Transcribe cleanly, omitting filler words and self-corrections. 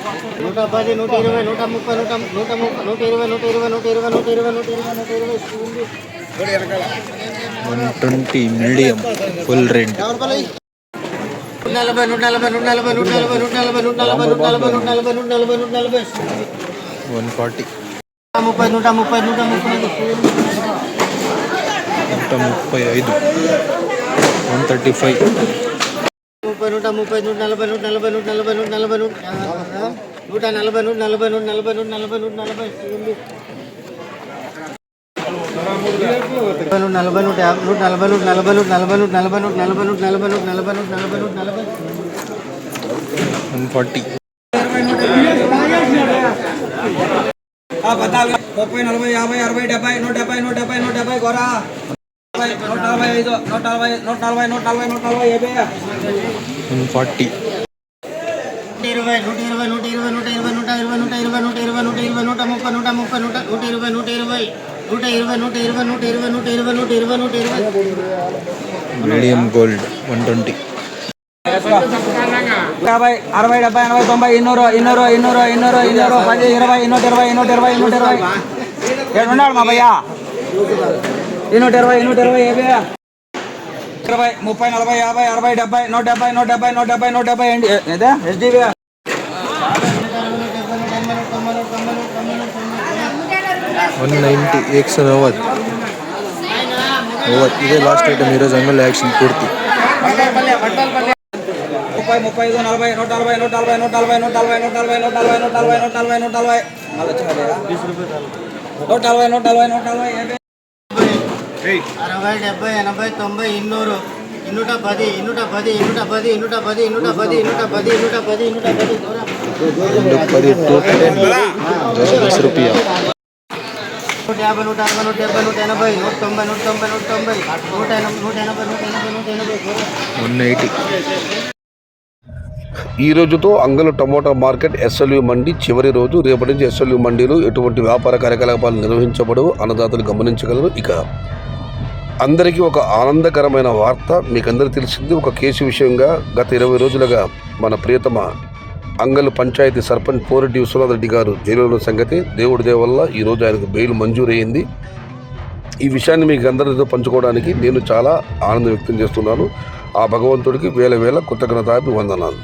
110, 120, 130, 120 medium full rent 140 135 135 medium gold 120 60, 70, 80, 90, 200, 10, 20, 120 మా భయ్యా 120, 30, 40, 50, 170 SDB 190 190 over. ఇదే లాస్ట్ ఐటమ్ ఈరోజు అంగల్ యాక్షన్ పూర్తి. 30, 35, 40, 140, 140, 10 రూపాయ 180. ఈ రోజుతో అంగలు టమోటా మార్కెట్ ఎస్ఎల్యూ మండి చివరి రోజు. రేపటి నుంచి ఎస్ఎల్యూ మండీలో ఎటువంటి వ్యాపార కార్యకలాపాలు నిర్వహించబడవు, అన్నదాతలు గమనించగలరు. ఇక అందరికీ ఒక ఆనందకరమైన వార్త. మీకందరూ తెలిసింది ఒక కేసు విషయంగా గత 20 రోజులుగా మన ప్రియతమ అంగలు పంచాయతీ సర్పంచ్ పోరెడ్డి విశ్వనాథ్ రెడ్డి గారు జైలులో సంగతి. దేవుడి దయ వల్ల ఈరోజు ఆయనకు బెయిల్ మంజూరయ్యింది. ఈ విషయాన్ని మీకు అందరితో పంచుకోవడానికి నేను చాలా ఆనందం వ్యక్తం చేస్తున్నాను. ఆ భగవంతుడికి వేల కృతజ్ఞతాభివందనాలు.